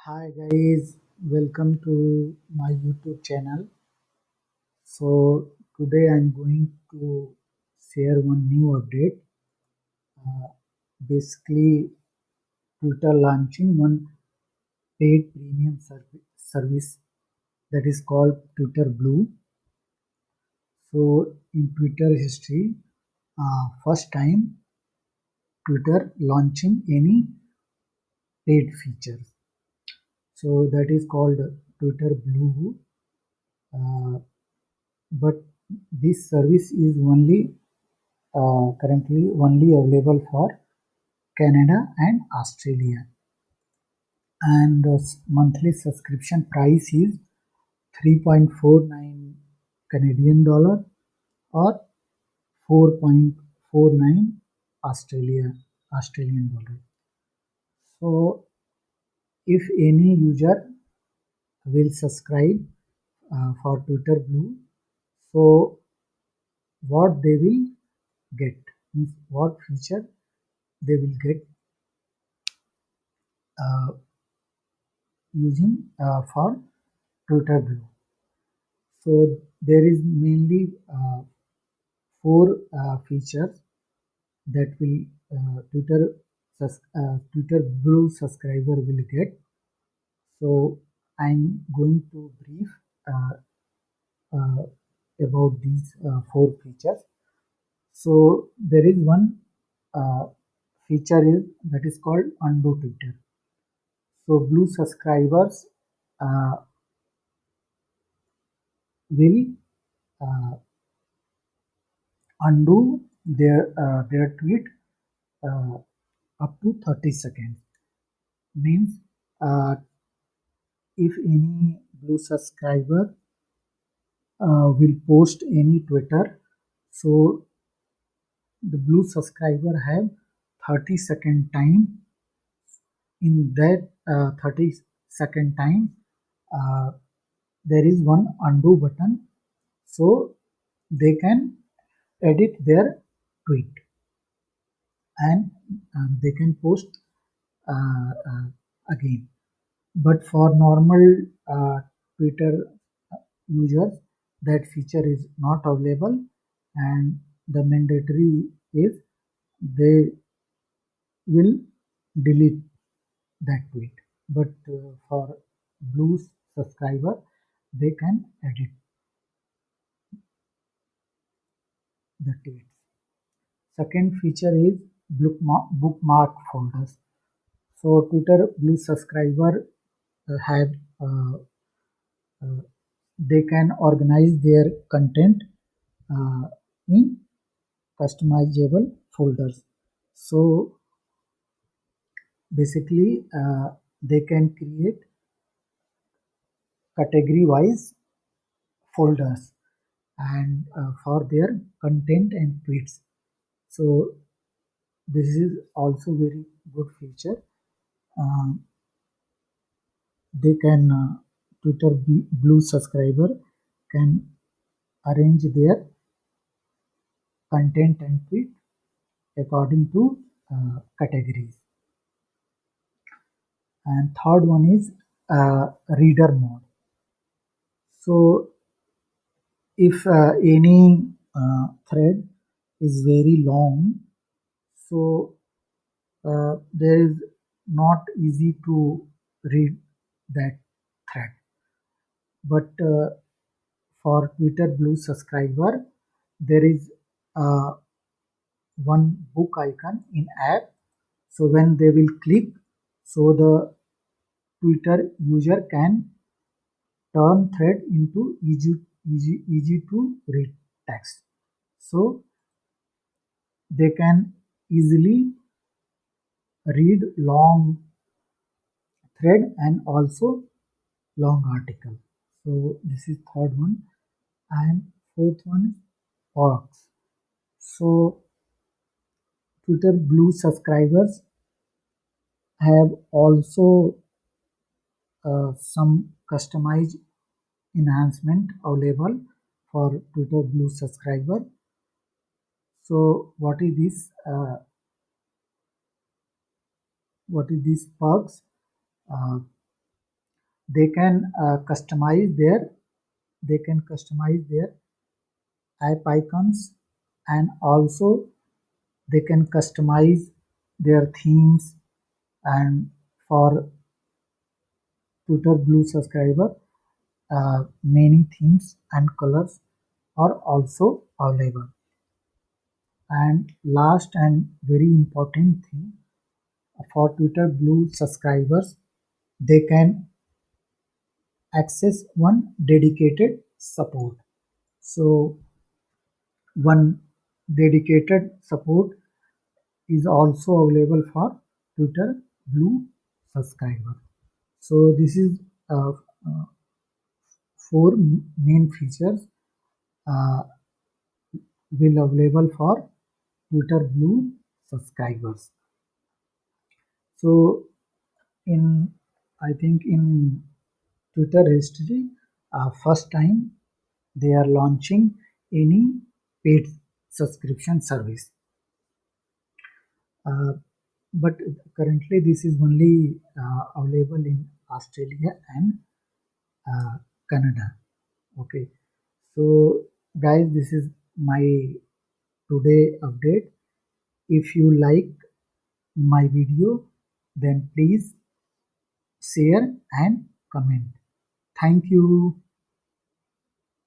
Hi guys, welcome to my YouTube channel. So today I'm going to share one new update. Uh, Basically, Twitter launching one paid premium service that is called Twitter Blue. So in Twitter history, first time Twitter launching any paid features. So that is called Twitter Blue. Uh, but this service is only currently only available for Canada and Australia, and the monthly subscription price is 3.49 Canadian dollar or 4.49 Australian dollar. So if any user will subscribe for Twitter Blue, so what they will get means what feature they will get uh, using for Twitter Blue. So there is mainly four features that will Twitter Blue subscriber will get. So I'm going to brief uh, uh, about these four features. So there is one uh, feature is that is called undo Twitter. So Blue subscribers uh, will uh, undo their tweet uh, up to 30 seconds. Means if any Blue subscriber will post any Twitter, so the Blue subscriber have 30-second time. In that 30-second time, uh, there is one undo button, so they can edit their tweet and they can post again. But for normal Twitter users, that feature is not available, and the mandatory is they will delete that tweet. But for Blue subscriber, they can edit the tweets. Second feature is bookmark folders. So Twitter Blue subscriber have uh, they can organize their content uh, in customizable folders. So basically, they can create category wise folders and for their content and tweets. So this is also very good feature. Um, they can Blue subscriber can arrange their content and tweet according to categories. And third one is reader mode. So if any thread is very long, so there is not easy to read that thread. But for Twitter Blue subscriber, there is uh, one book icon in app. So when they will click, so the Twitter user can turn thread into easy to read text. So they can easily read long thread and also long article. So this is third one, and fourth one is perks. So Twitter Blue subscribers have also some customized enhancement available for Twitter Blue subscriber. So what is this? What is these perks? Uh, they can customize their app icons, and also they can customize their themes. And for Twitter Blue subscriber, many themes and colors are also available. And last and very important thing, for Twitter Blue subscribers, they can access one dedicated support. So one dedicated support is also available for Twitter Blue subscriber. So this is uh, uh, four main features uh, will available for Twitter Blue subscribers. So in I think in Twitter history, first time they are launching any paid subscription service. Uh, but currently this is only available in Australia and uh, Canada. Okay, so guys, this is my today update. If you like my video, then please share and comment. Thank you.